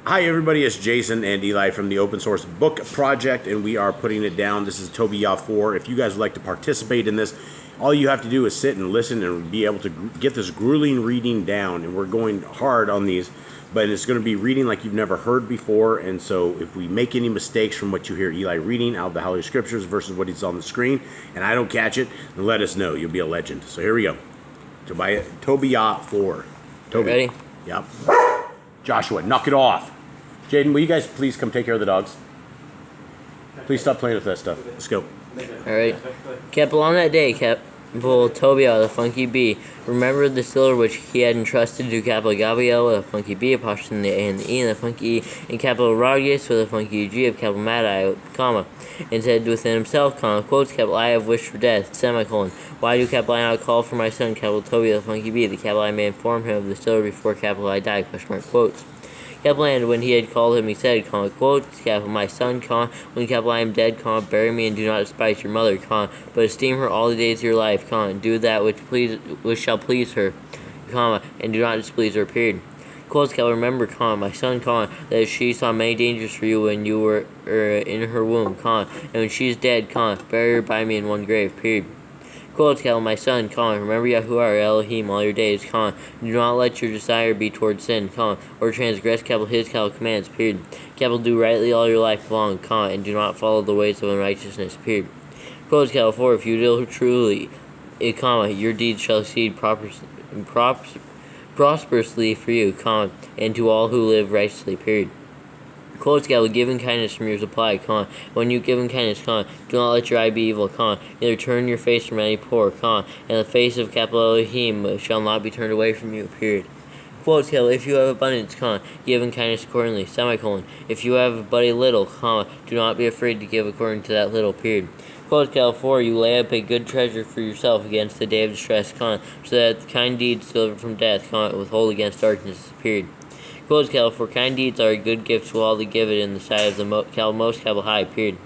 Hi everybody, it's Jason and Eli from the Open Source Book Project, and we are putting it down. This is TOвэлIYAH 4. If you guys would like to participate in this, all you have to do is sit and listen and be able to get this grueling reading down. And we're going hard on these, but it's going to be reading like you've never heard before. And so if we make any mistakes from what you hear Eli reading out of the Holy Scriptures versus what he's on the screen, and I don't catch it, then let us know. You'll be a legend. So here we go. TOWIAH 4. Toby. Ready? Yep. Joshua, knock it off. Jaden, will you guys please come take care of the dogs? Please stop playing with that stuff. Let's go. Alright. Keppel, on that day, Keppel TOWIAH, the funky bee, remembered the stiller which he had entrusted to Keppel Gabriel with a funky B, apostrophe the A and the E, and the funky E, and Keppel Rodius with a funky G of Keppel Madai, comma, and said within himself, comma, quotes, Keppel, I have wished for death, semicolon. Why do Keppel I not call for my son, Keppel TOWIAH, the funky bee, the Keppel I may inform him of the stiller before Keppel I die, question mark, quotes. Keppel, and when he had called him, he said, comma, quotes, Keppel, my son, comma, when Keppel I am dead, comma, bury me and do not despise your mother, comma, but esteem her all the days of your life, comma, and do that which shall please her, comma, and do not displease her, period. Quotes, Keppel, remember, comma, my son, comma, that she saw many dangers for you when you were in her womb, comma, and when she is dead, comma, bury her by me in one grave, period. Quotes, Keppel, my son, comma, remember Yahuwah Elohim all your days, comma, and do not let your desire be toward sin, comma, or transgress, Keppel, his commands, period. Keppel, do rightly all your life long, comma, and do not follow the ways of unrighteousness, period. Quotes, Keppel, for if you deal truly, comma, your deeds shall succeed prosperously for you, comma, and to all who live righteously, period. Quotes, Keppel, giving kindness from your supply, comma, when you give kindness, comma, do not let your eye be evil, comma, neither turn your face from any poor, comma, and the face of Keppel Elohim shall not be turned away from you, period. Quotes, Keppel, if you have abundance, comma, give in kindness accordingly, semicolon, if you have but a little, comma, do not be afraid to give according to that little, period. Quotes, Keppel, for you lay up a good treasure for yourself against the day of distress, comma, so that kind deeds deliver from death, comma, withhold against darkness, period. Quotes, Keppel, for kind deeds are a good gift to all that give it in the sight of the most Keppel high, period.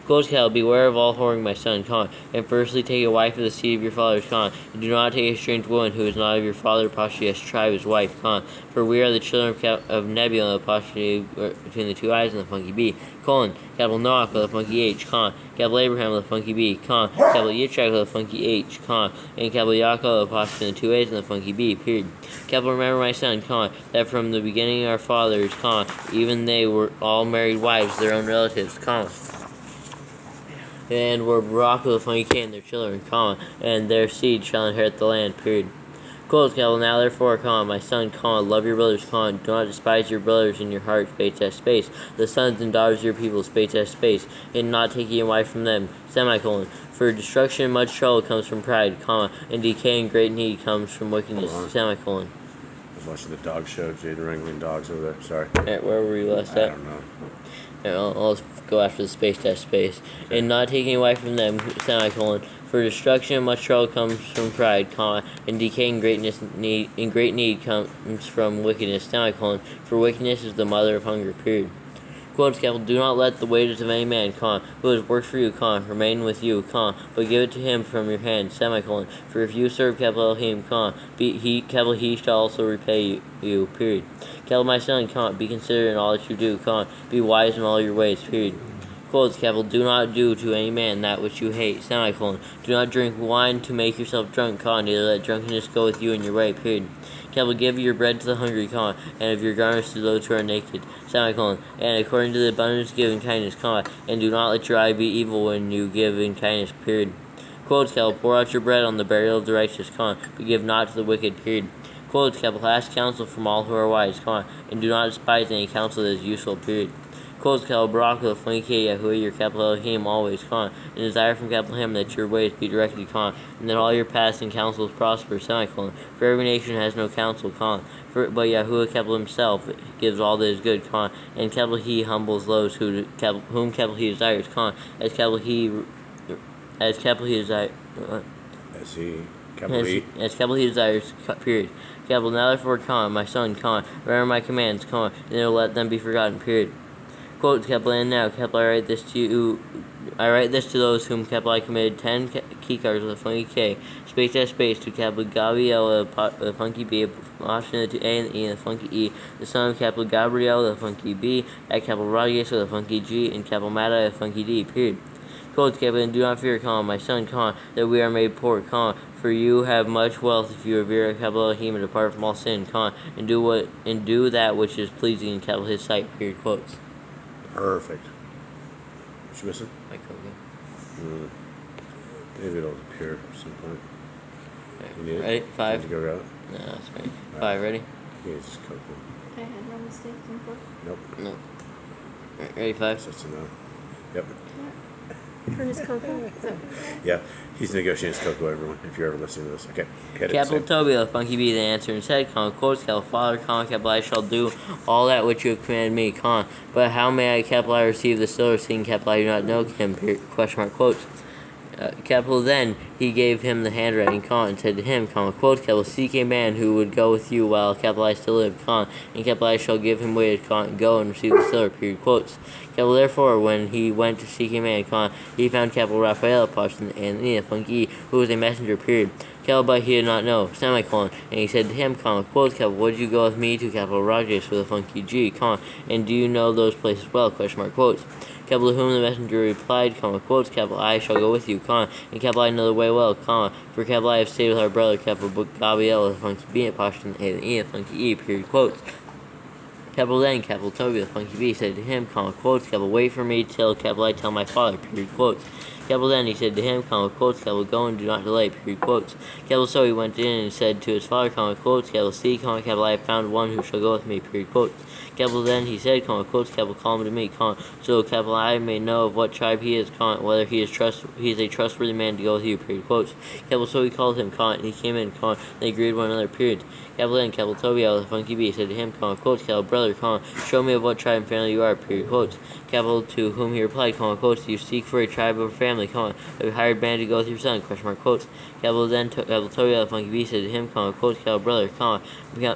Quotes, Keppel, beware of all whoring, my son, comma, and firstly take a wife of the seed of your fathers, comma, and do not take a strange woman who is not of your father, apostrophe tribe, as wife, comma, for we are the children of Nebula, apostrophe between the two eyes and the funky B, colon, Keppel Noach with a funky H, comma, Keppel Abraham with a funky B, comma, Keppel Yitzchak with a funky H, comma, and Keppel Yaakov apostrophe in the two A's and the funky B, period. Keppel, remember, my son, comma, that from the beginning our fathers, comma, even they were all married wives, their own relatives, comma, and were brought with a funky K and their children, comma, and their seed shall inherit the land, period. Quotes, Keppel, now therefore, comma, my son, comma, love your brothers, comma, do not despise your brothers in your heart, space, the sons and daughters of your people, space, and not taking a wife from them, semicolon, for destruction much trouble comes from pride, comma, and decay and great need comes from wickedness, semicolon. I'm watching the dog show, Jaden wrangling dogs over there, sorry. Alright, where were you last at? I don't know. I'll go after the space, and not taking away from them, semicolon, for destruction much trouble comes from pride, comma, and decay and great need comes from wickedness, semicolon, for wickedness is the mother of hunger, period. Quotes, Keppel, do not let the wages of any man, comma, who has worked for you, comma, remain with you, comma, but give it to him from your hand, semicolon, for if you serve Keppel Elohim, comma, Keppel, he shall also repay you, period. Keppel, my son, comma, be considerate in all that you do, comma, be wise in all your ways, period. Quotes, Keppel, do not do to any man that which you hate, semicolon, do not drink wine to make yourself drunk, comma, neither let drunkenness go with you in your way, period. Keppel, give your bread to the hungry, comma, and of your garments to those who are naked, semicolon, and according to the abundance give in kindness, comma, and do not let your eye be evil when you give in kindness, period. Quotes, Keppel, pour out your bread on the burial of the righteous, comma, but give not to the wicked, period. Quotes, Keppel, ask counsel from all who are wise, comma, and do not despise any counsel that is useful, period. Quotes, Keppel, Barak with a funky Yahuwah, your Keppel Elohim, always, comma, and desire from Keppel him that your ways be directed, comma, and that all your paths and counsels prosper, semicolon, for every nation has no counsel, comma, but Yahuwah Keppel himself gives all that is good, comma, and Keppel he humbles those whom Keppel he desires, comma, as Keppel he desires, as Keppel he desires, period. Keppel, now therefore, comma, my son, comma, remember my commands, comma, and never let them be forgotten, period. Quotes, Keppel, and now, Keppel, I write this to you I write this to those whom capital I committed 10 key cards with a funky K, space dash space to capital Gabriel with a funky B, apostrophe to A and the E and a funky E, the son of capital Gabriel with a funky B, at capital Rodriguez with a funky G, and capital Mata with a funky D, period. Quote, capital, and do not fear, my son, that we are made poor, for you have much wealth if you revere capital Elohim and depart from all sin, and do that which is pleasing in capital his sight, period, quotes. Perfect. What you missing? My cocoa. Maybe it'll appear at some point. You need Ready? it? 5. You need to go out? No, that's right. 5, ready? Yeah, it's just cocoa. I had no mistakes in 4. Nope. No. Right, ready? 5. That's a no. Yep. For his cocoa? Yeah, he's negotiating his cocoa, everyone, if you're ever listening to this. Okay. Capital TOבל, funky B, the answer, and said, quotes, capital Father, capital I shall do all that which you have commanded me, but how may I, capital I, receive the silver, seeing, capital I do not know him, question mark, quotes. Capital then he gave him the handwriting, and said to him, quote, capital, seek a man who would go with you while capital I still live, and capital I shall give him wages, go and receive the silver, period, quotes. Capital therefore, when he went to seek a man, he found capital Raphael, apostrophe, and the funky, who was a messenger, period. Capital, but he did not know, and he said to him, quote, capital, would you go with me to capital Rajesh with a funky G, and do you know those places well, question mark, quotes. Capital, to whom the messenger replied, quotes, capital, I shall go with you, and capital, I know the way well, for capital, I have stayed with our brother, capital, Gabriel, with a funky B, apostrophe, and E, funky E, period, quotes. Capital then, capital Toby, the funky B, said to him, quotes, capital, wait for me till, capital, I tell my father, period, quotes. Capital then, he said to him, quotes, capital, go and do not delay, period, quotes. Capital, so he went in and said to his father, quotes, capital, see, capital, I have found one who shall go with me, period, quotes. Capital then, he said, quotes, capital, call him to me, so, capital, I may know of what tribe he is, whether he is a trustworthy man to go with you, period, quotes. Capital, so he called him, and he came in, they agreed one another, period. Capital then, capital Tobiah, the funky B, said to him, quotes, capital, brother, show me of what tribe and family you are, period, quotes. Capital, to whom he replied, quotes, do you seek for a tribe or family, a hired band to go with your son, question mark, quotes. Capital then, capital Tobiah, the funky B, said to him, quotes, capital, brother,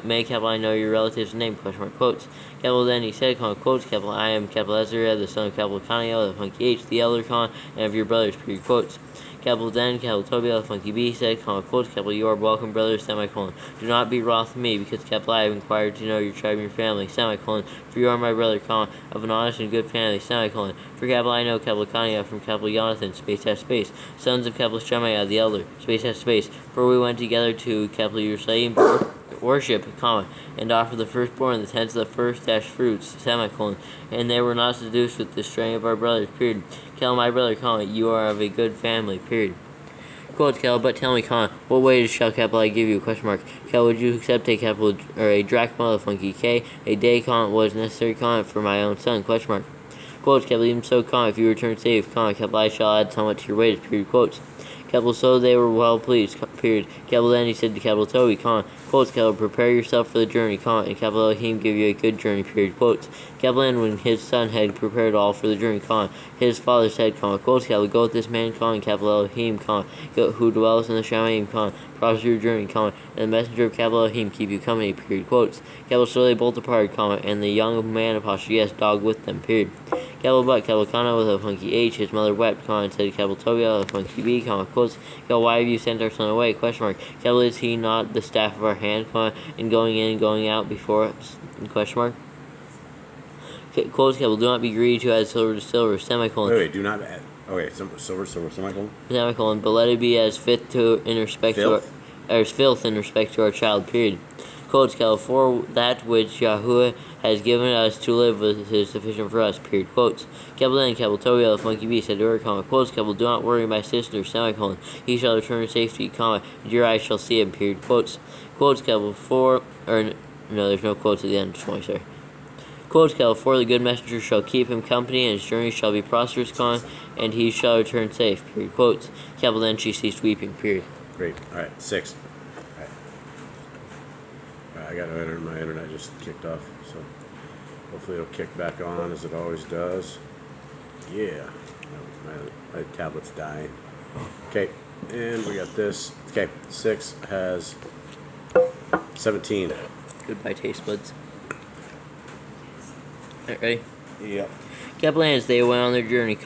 may capital I know your relative's name, question mark, quotes. Capital then, he said, quotes, capital, I am capital Ezra, the son of capital Caniel, the funky H, the elder, and of your brothers, period, quotes. Capital then, capital Tobiah, the funky B, said, quotes, capital, you are welcome, brother, semicolon. Do not be wroth with me, because, capital, I have inquired to know your tribe and your family, semicolon. For you are my brother, of an honest and good family, semicolon. For, capital, I know, capital, Kaniah, from capital Jonathan, space dash space, sons of capital Shemaiah, the elder, space dash space. For we went together to capital Jerusalem, worship, and offer the firstborn, the tenth of the first dash fruits, semicolon. And they were not seduced with the straying of our brothers, period. Tell my brother, you are of a good family, period. Quote, Cal, but tell me, what wages shall capital I give you, question mark. Cal, would you accept a capital, or a drachma, the funky K, a day, was necessary, for my own son, question mark. Quotes, capital, even so, if you return safe, capital, I shall add somewhat to your wages, period, quotes. Capital, so they were well pleased, period. Capital, then he said to capital Toby, quotes, capital, prepare yourself for the journey, and capital Elohim give you a good journey, period, quotes. Capital, then when his son had prepared all for the journey, his father said, quotes, capital, go with this man, and capital Elohim, who dwells in the Shamaim, prosper your journey, and the messenger of capital Elohim keep you company, period, quotes. Capital, so they both departed, and the young man, apostrophe, yes, dog with them, period. Capital, but capital Kana with a funky H, his mother wept, and said to capital Tobiah with a funky B, quotes, capital, why have you sent our son away, question mark. Capital, is he not the staff of our hand, and going in and going out before us, question mark. Quotes, capital, do not be greedy to add silver to silver, semicolon. Wait, do not add. Okay, silver, semicolon. Semicolon, but let it be as filth in respect to our child, period. Quotes, capital, for that which Yahuwah has given us to live with is sufficient for us, period, quotes. Capital then, capital Tobiah, the funky B, said to her, quotes, capital, do not worry my sister, semicolon. He shall return in safety, and your eyes shall see him, period, quotes. Quotes, capital, no, there's no quotes at the end, sorry. Quotes, capital, for the good messenger shall keep him company, and his journey shall be prosperous, and he shall return safe, period, quotes. Capital, then she ceased weeping, period. Great. Alright, 6. I got no internet. My internet just kicked off, so hopefully it'll kick back on as it always does. Yeah, my tablet's dying. Okay, and we got this. Okay, 6 has 17. Goodbye, taste buds. Alright, ready? Yep. Capital N, as they went on their journey,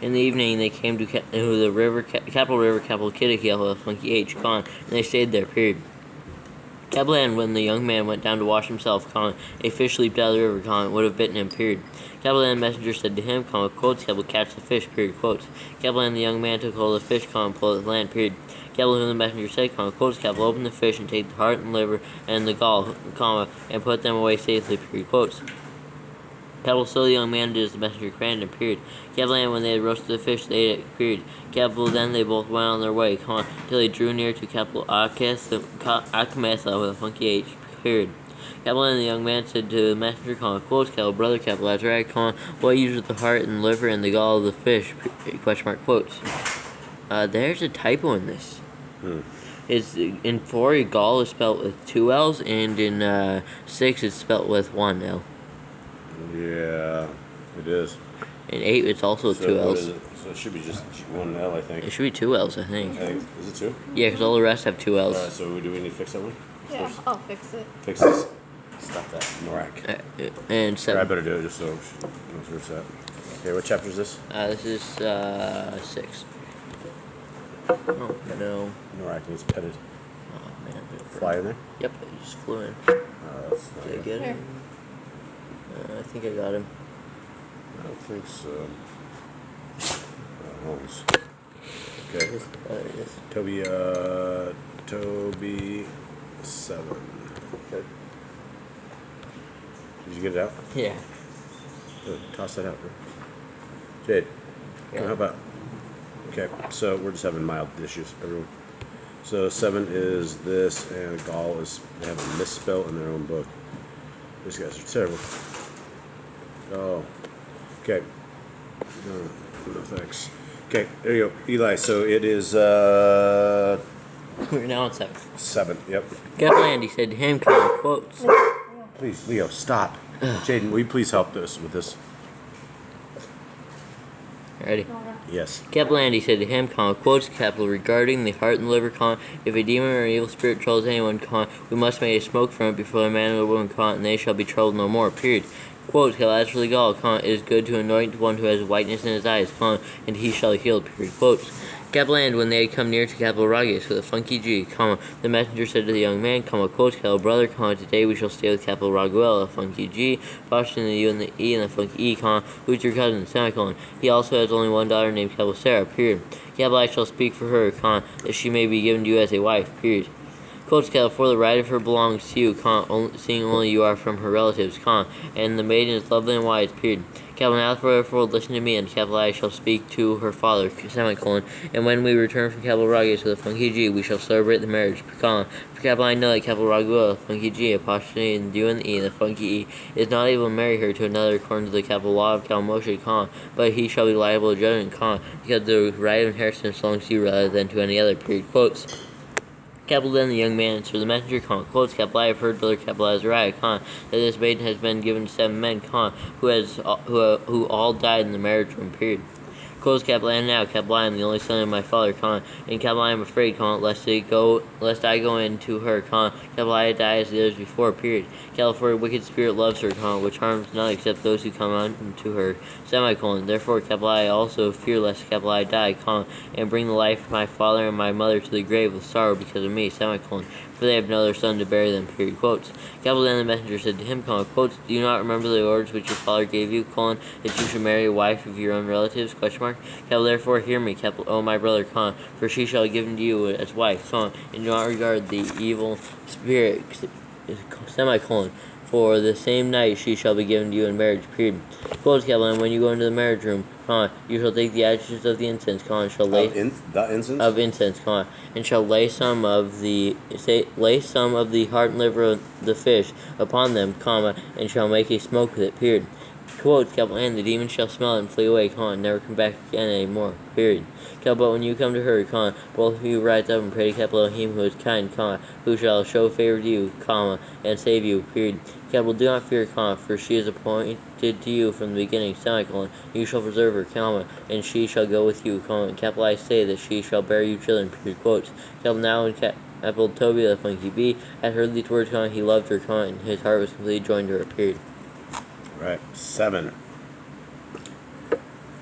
in the evening they came to the river, capital Kittikiel, Funky H, and they stayed there, period. Capital N, when the young man went down to wash himself, a fish leaped out of the river, would have bitten him, period. Capital N, messenger said to him, quotes, Capital, catch the fish, period, quotes. Capital N, the young man took hold of the fish, and pulled it to land, period. Capital N, the messenger said, quotes, Capital, open the fish and take the heart and liver and the gall, and put them away safely, period, quotes. Capital, so the young man did as the messenger commanded him, period. Capital N, when they had roasted the fish, they ate it, period. Capital, then they both went on their way, till they drew near to capital Achametha with a funky H, period. Capital N, the young man said to the messenger, quotes, Capital, brother, Capital, that's right, what uses the heart and liver and the gall of the fish, question mark, quotes. There's a typo in this. It's in 4, gall is spelled with 2 L's, and in 6 it's spelled with 1 L. Yeah, it is. In 8 it's also So 2 what L's. is it? So it should be just 1 L, I think. It should be 2 L's, I think. Is it 2? Yeah, because all the rest have 2 L's. Alright, so do we need to fix that one? Yeah, I'll fix it. Fix this. Stop that. Norak. And I 7. better do it just so she knows where it's at. Okay, what chapter is this? This is 6. Oh no. Norak needs petted. Oh man. Fly in there? Yep, he just flew in. That's not Did I good. get him? I think I got him. I don't think so. Holmes. Okay. There it is. Toby 7. Okay. Did you get it out? Yeah. Good. Toss that out, bro. Jade, come help out. Okay, so we're just having mild issues, everyone. So 7 is this, and gall is, they have a misspell in their own book. These guys are terrible. Oh. Okay. No thanks. Okay, there you go. Eli, so it is, We're now on 7. 7, yep. Capital Andy said to him, quotes. Please, Leo, stop. Jaden, will you please help us with this? Ready? Yes. Capital Andy said to him, quotes, Capital, regarding the heart and liver, if a demon or an evil spirit troubles anyone, we must make a smoke from it before the man or the woman, and they shall be troubled no more, period. Quotes, as for the gall, it is good to anoint one who has whiteness in his eyes, and he shall heal, period. Quotes. Capital and when they had come near to Capital Rages with a funky G, the messenger said to the young man, quotes, Capital brother, today we shall stay with Capital Raguel, a funky G, apostrophe the U and the E and the funky E, who's your cousin, semicolon. He also has only one daughter named Capital Sarah, period. Capital I shall speak for her, that she may be given to you as a wife, period. Quotes, Capital, for the right of her belongs to you, seeing only you are from her relatives, and the maiden is lovely and wise, period. Capital, now therefore listen to me, and Capital I shall speak to her father, semicolon, and when we return from Capital Rages with a funky G, we shall celebrate the marriage, for Capital I know that Capital Raguel, funky G, apostrophe and U and the E, and the funky E, is not able to marry her to another according to the capital law of Capital Moshe, but he shall be liable to judgment, because the right of inheritance belongs to you rather than to any other, period. Quotes. Capital then the young man answered the messenger, quotes, Capital I have heard, brother Capital Azariah, that this maiden has been given to 7 men, who all died in the marriage room, period. Quotes, Capital and now, Capital I am the only son of my father, and Capital I am afraid, lest I go in to her, Capital I die as the others before, period. Capital, for a wicked spirit loves her, which harms none except those who come unto her, semicolon. Therefore, Capital I also fear lest Capital I die, and bring the life of my father and my mother to the grave with sorrow because of me, semicolon. For they have no other son to bury them, period. Quotes. Capital then the messenger said to him, quotes, do you not remember the orders which your father gave you, that you should marry a wife of your own relatives, question mark? Capital, therefore hear me, Capital, O my brother, for she shall be given to you as wife, and do not regard the evil spirit, semicolon, for the same night she shall be given to you in marriage, period. Quotes, Capital, and when you go into the marriage room, you shall take the ashes of the incense, and shall lay of incense, and shall lay some of the heart and liver of the fish upon them, and shall make a smoke with it, period. Quotes, Capital, and the demon shall smell it and flee away, and never come back again anymore, period. Capital, but when you come to her, both of you rise up and pray to Capital Elohim, who is kind, who shall show favor to you, and save you, period. Capital, do not fear, for she is appointed to you from the beginning, semicolon. You shall preserve her, and she shall go with you, and Capital I say that she shall bear you children, period. Quotes. Capital, now when Capital Toby, the funky B, had heard these words, he loved her, and his heart was completely joined to her, period. Right, 7.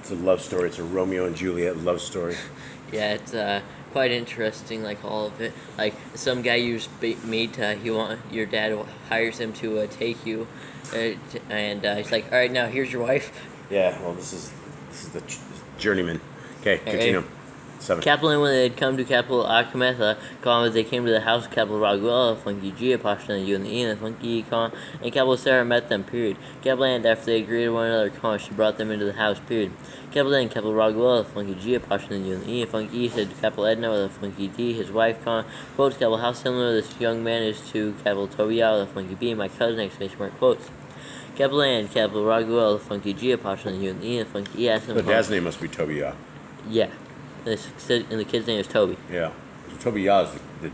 It's a love story. It's a Romeo and Juliet love story. Yeah, it's quite interesting. Like all of it. Like some guy used meat. Your dad hires him to take you, and he's like, all right, now here's your wife. Yeah. Well, this is the journeyman. Okay, continue. 7. Kaplan, when they had come to capital Apocrypha, they came to the house of capital Raguel, funky G, Pashtan, and Yun, and funky Con, and capital Sarah met them, period. Kaplan, after they agreed to one another, she brought them into the house, period. Kaplan, capital Raguel, funky G, Pashtan, and Yun, and funky E said to capital Edna with a funky D, his wife, Con, quotes, capital, how similar this young man is to capital TOבל with a funky B, my cousin, exclamation mark, quotes. Kaplan, capital Raguel, funky G, Pashtan, and Yun, and funky E asked him. The dad's name must be TOבל. Yeah. And the kid's name is Toby. Yeah. TOבל is the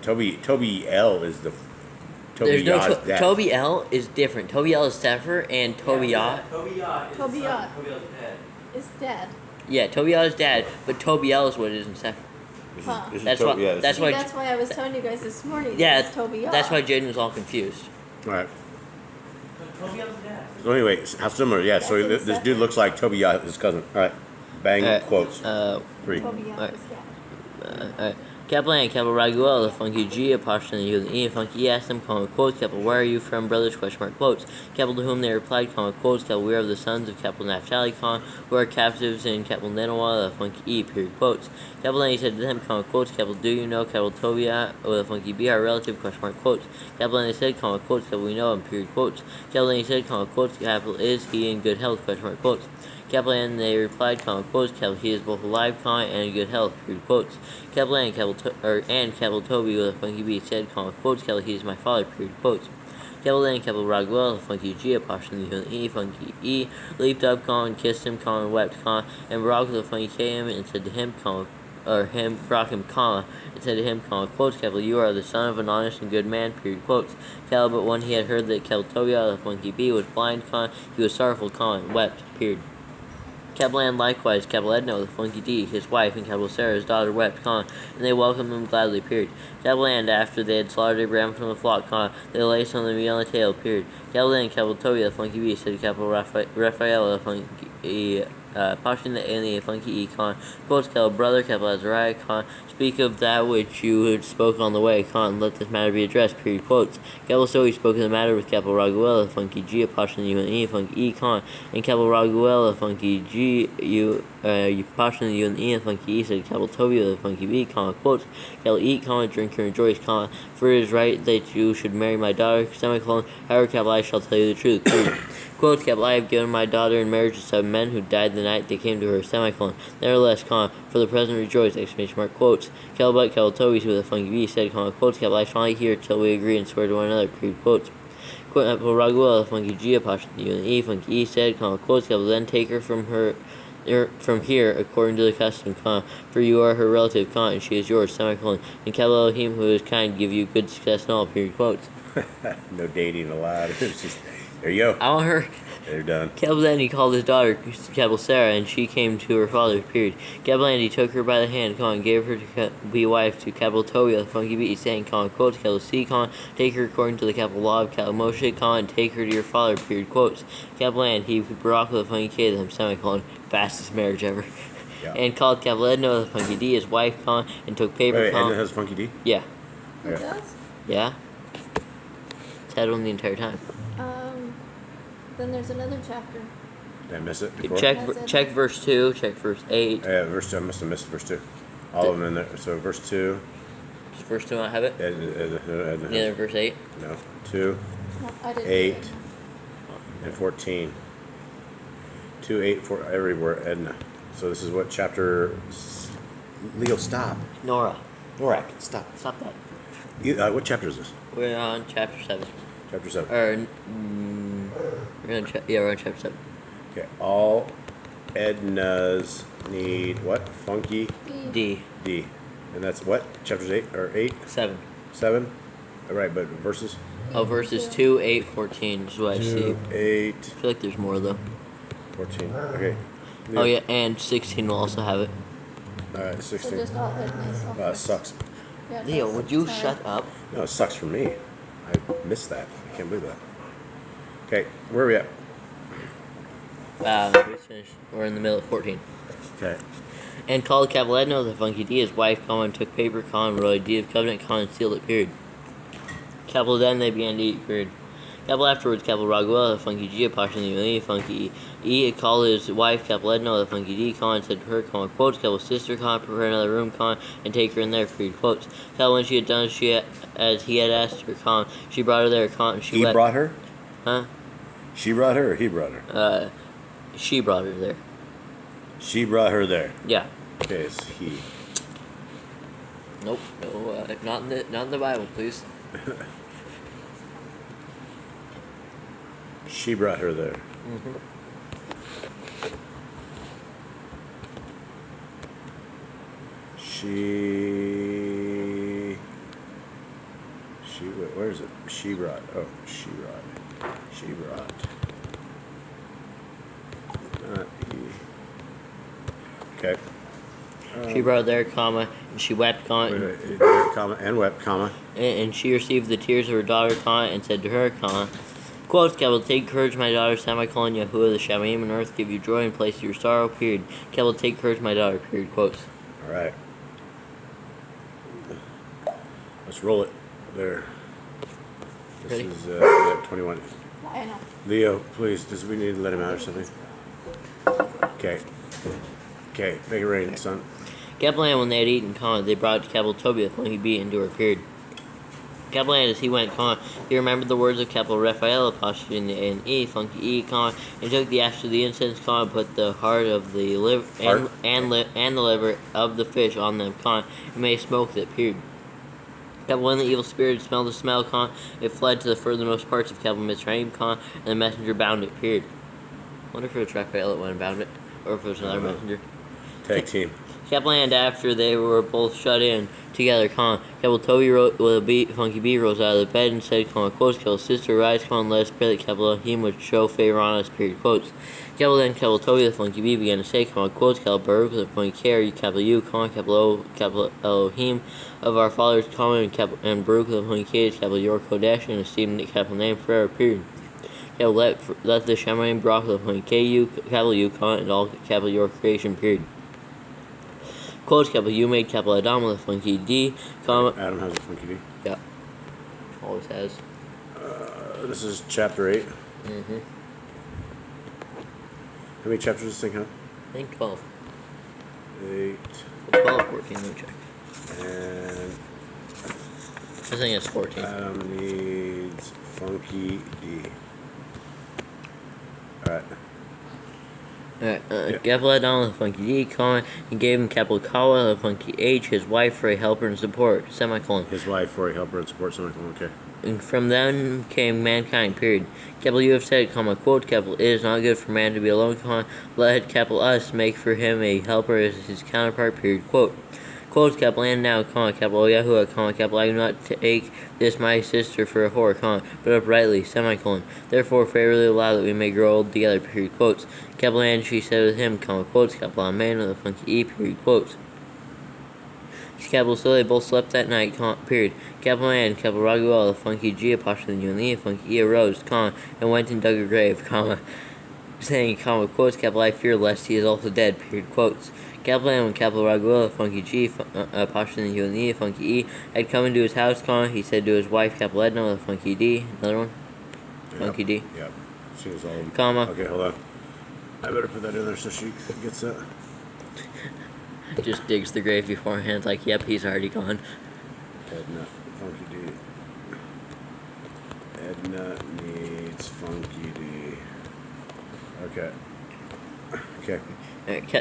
TOבל is the There's no TOBIA's dad. TOבל is different. TOבל is Sefer, and TOBIAH. TOBIAH is dad. Yeah, TOBIAH is dad, but TOBL is what it is in Sefer. Huh. That's why. That's why. That's why I was telling you guys this morning. Yeah, it's TOBIAH. that's why Jaden was all confused. All right. So anyway, how similar? Yeah. So this dude looks like TOBIAH, his cousin. All right. Bang quotes. 3. TOBIAH Alright. is dad. Alright. Kaplan, capital Raguel, the funky G, Pashtan, and E, funky E asked them, quotes, capital, where are you from, brothers, question mark, quotes. Capital, to whom they replied, quotes, capital, we are the sons of capital Naphtali, who are captives in capital Nenoah, the funky E, period, quotes. Capital, and he said to them, quotes, capital, do you know, capital, TOBIAH, or the funky B, our relative, question mark, quotes. Capital, and they said, quotes, capital, we know him, period, quotes. Capital, and he said, quotes, capital, is he in good health, question mark, quotes. Capital, and they replied, quotes, capital, he is both alive, and in good health, period, quotes. Capital, and capital Toby with a funky B said, quotes, capital, he is my father, period, quotes. Capital, and capital Raguel, the funky G, Pashtan, E, funky E, leaped up, and kissed him, and wept, and Barak the funky came and said to him, brought him, and said to him, quotes, capital, you are the son of an honest and good man, period, quotes. Capital, but when he had heard that capital Toby, the funky B, was blind, he was sorrowful, and wept, period. Kaplan likewise, capital Edna with a funky D, his wife, and capital Sarah, his daughter, wept, and they welcomed him gladly, period. Kaplan, after they had slaughtered a ram from the flock, they laid some of the meat on the table, period. Kaplan, capital Toby, the funky B, said to capital Raphael, the funky Pashtan, and the funky E, quotes, capital brother, capital Azariah, speak of that which you had spoken on the way, let this matter be addressed, period, quotes. Capital so he spoke of the matter with capital Raguel, the funky G, Pashtan, the funky E, and capital Raguel, the funky G, Pashtan, the funky E, said capital Toby, the funky B, quotes, capital eat, drink, and rejoice, for it is right that you should marry my daughter, however, capital I shall tell you the truth, period. Quote, capital, I have given my daughter in marriage to 7 men who died the night they came to her, nevertheless, for the present rejoice, exclamation mark, quotes. Capital, but capital Toby with a funky B said, quotes, capital, I shall not hear till we agree and swear to one another, period, quotes. Quote, capital Raguel, funky G, Pashtan, E, funky E said, quotes, capital, then take her from here, according to the custom, for you are her relative, and she is yours, and capital Elohim, who is kind, give you good success in all, period, quotes. No dating allowed. It's just, there you go. I want her. They're done. Capital, then he called his daughter, capital Sarah, and she came to her father, period. Capital, and he took her by the hand, and gave her to be wife to capital Toby, the funky B, saying, quotes, capital C, take her according to the capital law of capital Moshe, and take her to your father, period, quotes. Capital, and he Barak with the funky K, them, fastest marriage ever. Yeah. And called capital Edna, the funky D, his wife, and took paper, Wait, Edna has funky D? Yeah. Who does? Yeah. It's had one the entire time. Then there's another chapter. Did I miss it before? Check verse 2, check verse 8. Yeah, verse 2. I must have missed verse 2. All of them in there. So verse 2. Does verse 2 not have it? Neither verse 8? No. 2, No, I didn't. 8, and 14. 2, 8, 4, everywhere, Edna. So this is what chapter... Leo, stop. Nora. Norak, stop. Stop that. What chapter is this? We're on chapter 7. Chapter 7. We're on chapter 7. Okay, all Ednas need what? Funky D. D. And that's what? Chapters 8 or 8? 7. 7? All right, but verses? Oh, verses 2, 8, 14 is what I see. 2, 8, I feel like there's more though. 14. Okay. Oh yeah, and 16 will also have it. All right, So 16. just all Edna's. Sucks. Yeah, Leo, that's- would you sorry. shut up? No, it sucks for me. I missed that. I can't believe that. Okay, where are we at? We finished. We're in the middle of 14. Okay. And called Capoledno the Funky D, his wife, and took paper, and wrote a deed of covenant, and sealed it, period. Then they began to eat, period. Afterwards, Raguel the Funky G, apostrophe the Funky E, called his wife Capoledno the Funky D, and said to her, quotes, sister, prepare another room, and take her in there, period, quotes. When she had done as he had asked her, she brought her there, and she wept. He brought her? Huh? She brought her or he brought her? She brought her there. She brought her there. Yeah. Okay, it's he. Nope. No, not in the Bible, please. She brought her there. Mm-hmm. Where is it? She brought. Not he. Okay. She brought her there, and she wept, Comma, and wept, comma. and she received the tears of her daughter, and said to her, quotes, take courage, my daughter, Yahuwah, the Shamaim and earth give you joy in place of your sorrow, period. Take courage, my daughter, period, quotes. All right. Let's roll it there. This Ready? is 21. I know. Leo, please, we need to let him out or something? Okay. Okay, make it rain, son. When they had eaten, they brought Tobiah when he beat into her, period. As he went, he remembered the words of Raphael, apostrophe and E, funky E, and took the ash of the incense, and put the heart of the liver and the liver of the fish on them, and made smoke that, period. When the evil spirit smelled the smell, it fled to the furthermost parts of Mitzrayim, and the messenger bound it, period. I wonder if it was Raphael that went and bound it, or if it was another messenger. Tag team. After they were both shut in together, Toby Funky B rose out of the bed and said, quotes, sister, rise, let us pray that Elohim would show favor on us, period, quotes. Toby the Funky B began to say, quotes, Baruch the Funky Care, you, Elohim of our fathers, and Baruch the Funky Care, your Kodesh, and esteemed name forever, period. Let the Shemaim Baruch the Funky you, and all your creation, period. Quotes, you made Adam with a funky D, Adam has a funky D. Yeah. Always has. This is chapter 8. Mm-hmm. How many chapters does this thing have? I think 12. 8. 12, 14, let me check. And I think it's 14. Adam needs funky D. Alright. Gavlad on the funky D, and gave him Kawa, the funky H, his wife, for a helper and support, semicolon. His wife for a helper and support, semicolon, okay. And from them came mankind, period. You have said, quote, it is not good for man to be alone, let us make for him a helper as his counterpart, period, quote. Quotes, and now, Yahuwah, I do not take this my sister for a whore, but uprightly, semicolon. Therefore, favorably allow that we may grow old together, period, quotes. And she said with him, quotes, man of the funky E, period, quotes. So they both slept that night, period. Raguel, the funky G, apostrophe and the funky E arose, and went and dug a grave, saying, quotes, I fear lest he is also dead, period, quotes. When Raguel, the funky G, apostrophe and the funky E, had come into his house, he said to his wife, Edna, the funky D, another one, funky D. Yep. She was all. Comma. Okay, hold on. I better put that in there so she gets that. Just digs the grave beforehand, like, yep, he's already gone. Edna, funky D. Edna needs funky D. Okay. Okay.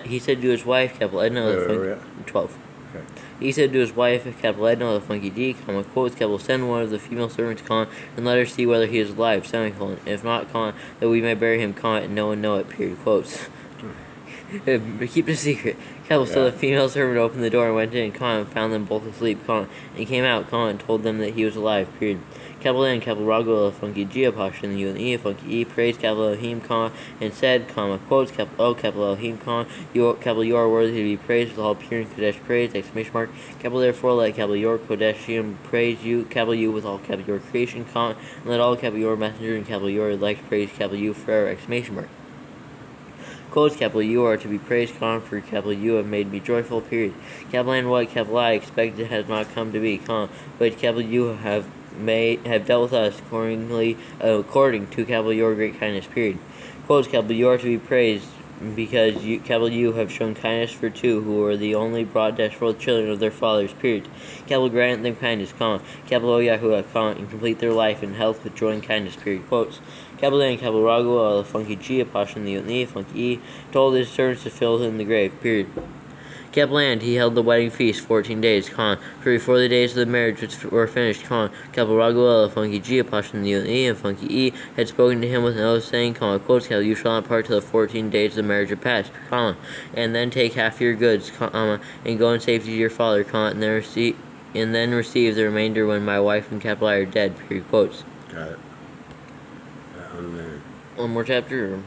He said to his wife, Edna, the funky 12. Okay. He said to his wife, Edna, the funky D, quotes, send one of the female servants, and let her see whether he is alive, semicolon. If not, that we may bury him, and no one know it, period, quotes. Keep the secret. So the female servant opened the door and went in, and found them both asleep, and came out, and told them that he was alive, period. Raguel, funky G, apostrophe and E, funky E, praised Elohim, and said, quotes, Elohim, you are worthy to be praised with all pure and Kodesh praise, exclamation mark. Therefore let your Kodeshim praise you, you with all your creation, and let all your messenger and your elect praise you forever, exclamation mark. Quotes, capital U are to be praised, comma, for capital U have made me joyful, period. Capital N, what capital I expected has not come to be, comma, but capital U have dealt with us according to capital your great kindness, period. Quotes, capital U are to be praised because you, capital U have shown kindness for two who are the only broad desperate children of their fathers, period. Capital grant them kindness, comma, capital Yahuwah, comma, and complete their life in health with joy and kindness, period. Quotes. Capital N, capital Ragu, funky G, apostrophe the Yotni, funky E, told his servants to fill in the grave, period. Capital and he held the wedding feast 14 days, for before the days of the marriage were finished, capital Raguel, funky G, apostrophe the Yotni, and funky E, had spoken to him with an oath, saying, quotes, capital, you shall not part till the 14 days of the marriage are passed, and then take half your goods, and go in safety to your father, and then receive the remainder when my wife and capital I are dead, period, quotes. Got it. One more chapter.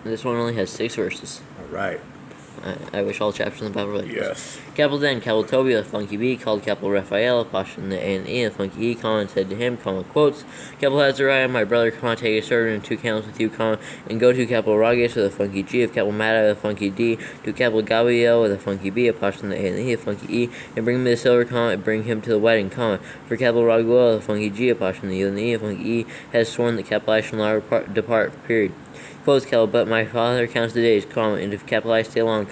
This one only has 6 verses. All right. I wish all chapters in the Bible were like this. Yes. Capital then, capital Toby, the funky B, called capital Raphael, apostrophe the A and E, the funky E, and said to him, quotes, capital Azariah, my brother, take a servant and 2 camels with you, and go to capital Rages with a funky G, of capital Mata with a funky D, to capital Gabriel with a funky B, apostrophe the A and E, the funky E, and bring me the silver, and bring him to the wedding, for capital Raguel, the funky G, apostrophe the U and the E, the funky E, has sworn that capital I shall not depart, period. Quotes, capital, but my father counts the days, and if capital I stay long,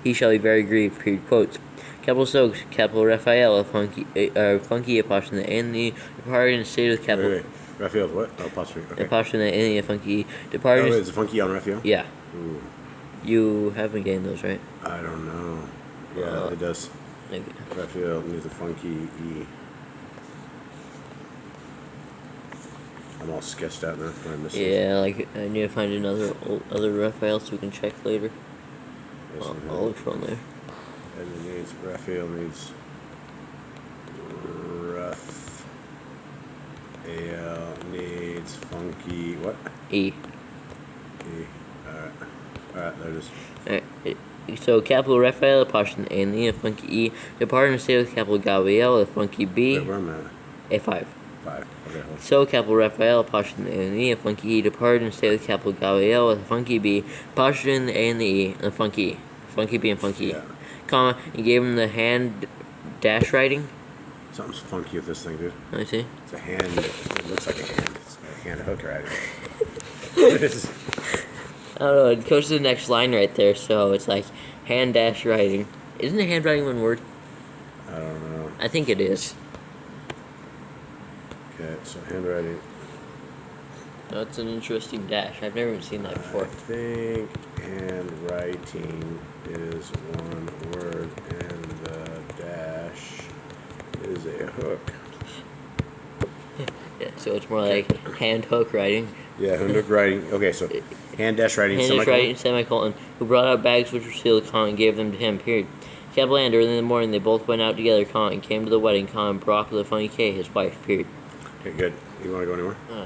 he shall be very grieved, period. Quotes. Capital Soaks, capital Raphael, funky apostrophe the A and the departed and stayed with capital. Wait. Raphael, what? Oh, apostrophe. Okay. Apostrophe the A and the funky departed. Oh, is it funky on Raphael? Yeah. Ooh. You haven't gained those, right? I don't know. Yeah, it does. Maybe. Raphael needs a funky E. I'm all sketched out now. Yeah, like I need to find other Raphael so we can check later. I'll look for one there. And it needs Raphael needs Raphael needs funky what? E. E. Alright, there it is. Alright. So capital Raphael, apostrophe A and E, funky E, departed and stayed with capital Gabriel, a funky B. Wait, where am I at? A5. 5. Okay, hold on. So capital Raphael, apostrophe A and E, a funky E, departed and stayed with capital Gabriel with a funky B, apostrophe in the A and the E, and a funky E. Funky B and funky E. Yeah. Comma, and gave him the hand dash writing. Something's funky with this thing, dude. Let me see. It's a hand. It looks like a hand. It's a hand hook writing. It's I don't know, it goes to the next line right there, so it's like hand dash writing. Isn't it handwriting one word? I don't know. I think it is. Okay, so handwriting. That's an interesting dash. I've never even seen that before. I think handwriting is one word and the dash is a hook. Yeah, so it's more like hand hook writing. Yeah, hand hook writing. Okay, so hand dash writing. Hand dash writing, semicolon, who brought out bags which were sealed, and gave them to him, period. Capital and early in the morning they both went out together, and came to the wedding, and brought the funny K, his wife, period. Okay, good. You want to go anywhere? Yeah.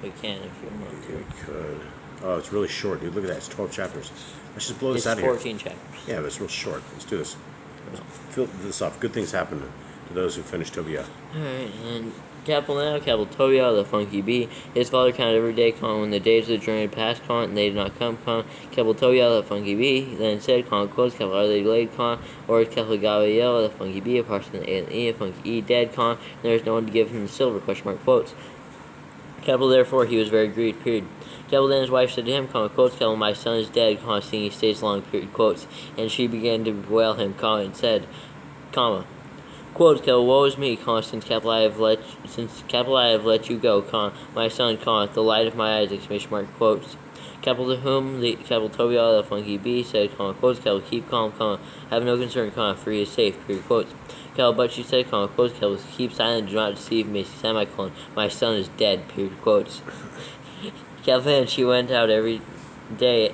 We can if you want to. We could. Oh, it's really short, dude. Look at that. It's 12 chapters. Let's just blow this out It's of here. 14 chapters. Yeah, but it's real short. Let's do this. Let's fill this off. Good things happen to those who finish TOבל. Alright, and capital now, capital TOבל, the funky B. His father counted every day, when the days of the journey had passed, and they did not come, capital TOבל, the funky B. Then said, quotes, capital are they delayed, or capital Gabriel, the funky B, apostrophe the A and E, the funky E, dead, and there is no one to give him the silver, question mark, quotes. Capital therefore he was very grieved, period. Capital then his wife said to him, quotes, capital my son is dead, seeing he stays long, period, quotes. And she began to bewail him, and said, quotes, capital, woe is me, since capital I have let you go, my son, the light of my eyes, exclamation mark, quotes. Capital to whom the capital TOבל, the funky B, said, quotes, capital keep calm, have no concern, for he is safe, period, quotes. Capital, but she said, quotes, capital keep silent, do not deceive me, semicolon, my son is dead, period, quotes. Capital, and she went out every day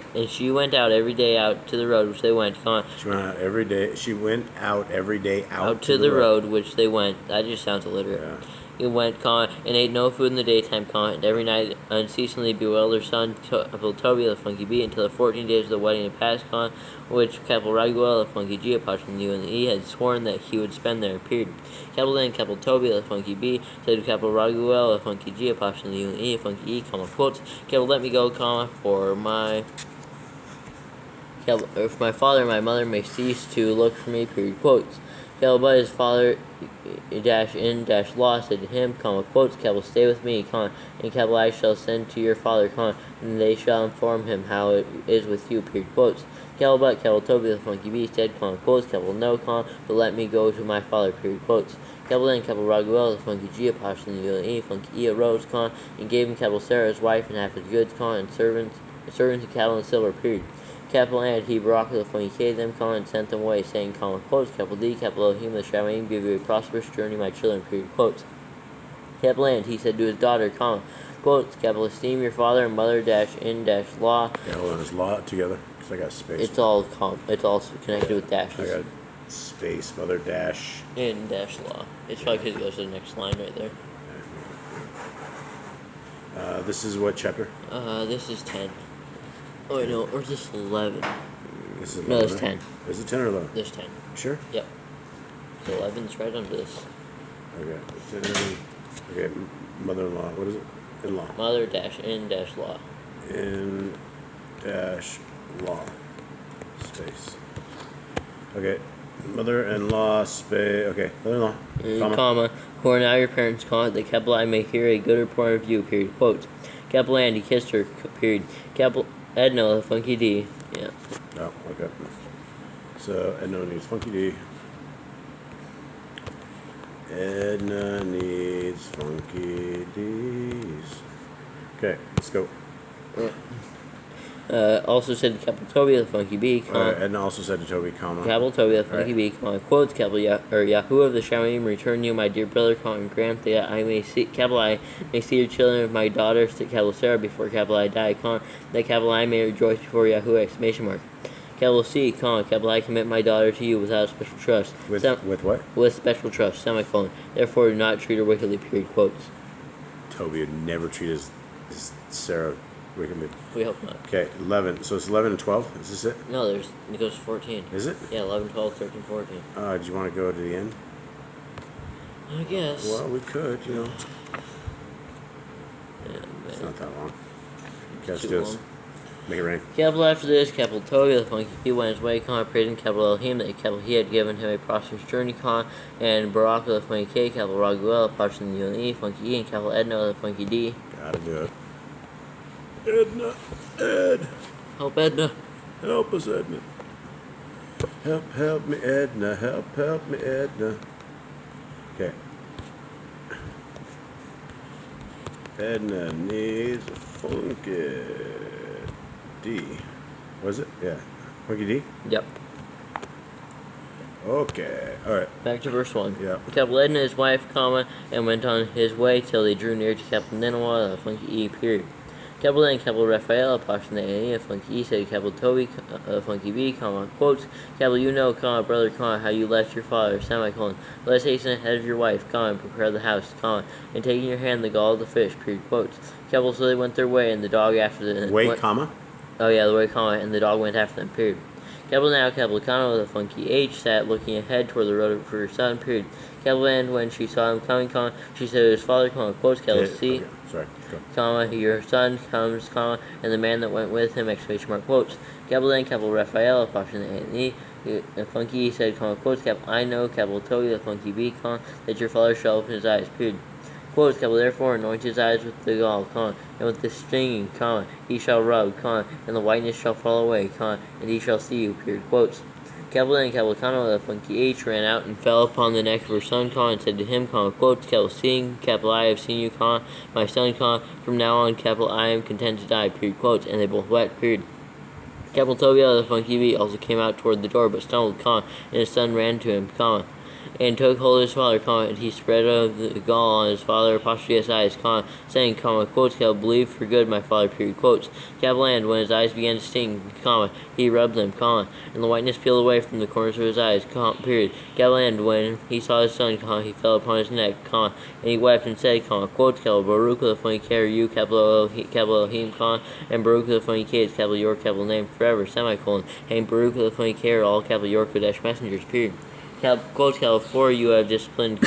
out to the road which they went, She went out every day. She went out every day out to the road which they went. That just sounds illiterate. Yeah. he went, and ate no food in the daytime, and every night unceasingly bewailed her son, Tobiah the Funky Bee, until the 14 days of the wedding had passed, which Raguel the Funky G, Apocrypha and E had sworn that he would spend there, period. Then Tobiah the Funky Bee said to Raguel the Funky G, Apocrypha and E, Funky E, quotes, let me go, for my... if my father and my mother may cease to look for me, period, quotes. But his father -in-law said to him, quotes, stay with me, and I shall send to your father, and they shall inform him how it is with you, period, quotes. But Tobiah the Funky Bee said, quotes, no, but let me go to my father, period, quotes. Then Raguel the Funky G, Apocrypha and E, Funky E arose, and gave him Sarah his wife, and half his goods, and servants and cattle and silver, period. And he Barak the Funky K them, and sent them away, saying, quotes, D, Elohim the Shamaim, give you a prosperous journey, my children, period, quotes. And he said to his daughter, quotes, esteem your father and mother, -in-law. Yeah, hold on, is law together? Because I got space. It's all connected with dashes. I got space, mother dash. -law. It's probably because it goes to the next line right there. This is what chapter? This is 10. Oh, wait, no, or is this 11? This is 11, No, it's right? 10. Is it 10 or 11? This 10. Sure? Yep. So 11's right under this. Okay. 10, okay, mother-in-law. What is it? In-law. Mother -in-law. In-law. Space. Okay. Mother-in-law, space. Okay. Mother-in-law. Comma. Who are now your parents, that I may hear a good report of you, period, quotes. And he kissed her, period. Edna, the Funky D. Yeah. Oh, okay. So, Edna needs Funky D. Edna needs Funky D's. Okay, let's go. Also said to Tobiah the Funky B, Edna also said to Toby, Tobiah the Funky B, quotes, Yahuwah of the Shamaim, return you, my dear brother, and grant that I may see, your children of my daughter, Sarah, before I die, that I may rejoice before Yahuwah, exclamation mark. C, I commit my daughter to you without special trust. With what? With special trust, semicolon. Therefore, do not treat her wickedly, period, quotes. Toby would never treat his Sarah wickedly. We hope not. Okay, 11. So it's 11 and 12? Is this it? No, it goes to 14. Is it? Yeah, 11, 12, 13, 14. Do you want to go to the end? I guess. Well, we could, Yeah, It's not that long. Okay, let's Too do this. long. Make it rain. After this, Tobiah the Funky he went his way, praising Elohim that he had given him a prosperous journey, and Barak the Funky K, Raguel, Apocrypha and E, Funky E, and Edna the Funky D. Gotta do it. Edna. Ed. Help Edna. Help us, Edna. Help me, Edna. Help me, Edna. Okay. Edna needs a Funky D. Was it? Yeah. Funky D? Yep. Okay. Alright. Back to verse 1. Yeah. Edna his wife, and went on his way till they drew near to Nineveh, the Funky E, period. And Raphael, Apocrypha and E, Funky E, said Toby, Funky B, quotes, you know, brother, how you left your father, semicolon. Let's hasten ahead of your wife, and prepare the house, and take in your hand the gall of the fish, period, quotes. So they went their way, and the dog after them. Wait, comma? Oh, yeah, the way, and the dog went after them, period. Now, Kano, the Funky H, sat looking ahead toward the road for her son, period. And when she saw him coming, she said to his father, quotes, C, Okay. Sorry, go. Your son comes, and the man that went with him, exclamation mark, quotes. Raphael, Apocrypha and E, the Funky E said, quotes, I know, Toby, the Funky B, that your father shall open his eyes, period. Quotes, therefore anoint his eyes with the gall, and with the stinging, he shall rub, and the whiteness shall fall away, and he shall see you, period, quotes. And the Funky H ran out and fell upon the neck of her son, and said to him, quotes, seeing, I have seen you, my son, from now on, I am content to die, period, quotes, and they both wept, period. Tobiah, the Funky B, also came out toward the door, but stumbled, and his son ran to him, and took hold of his father, and he spread of the gall on his father apostrophe eyes, saying, quotes, believe for good, my father, period, quotes. And when his eyes began to sting, he rubbed them, and the whiteness peeled away from the corners of his eyes, period. And when he saw his son, he fell upon his neck, and he wept and said, quotes, Baruch the funny care you, capital Elohim, and Baruch the funny kids, capital your, capital name forever, semicolon, and Baruch the funny care, all capital your Kodesh messengers, period. Quotes, for you have disciplined,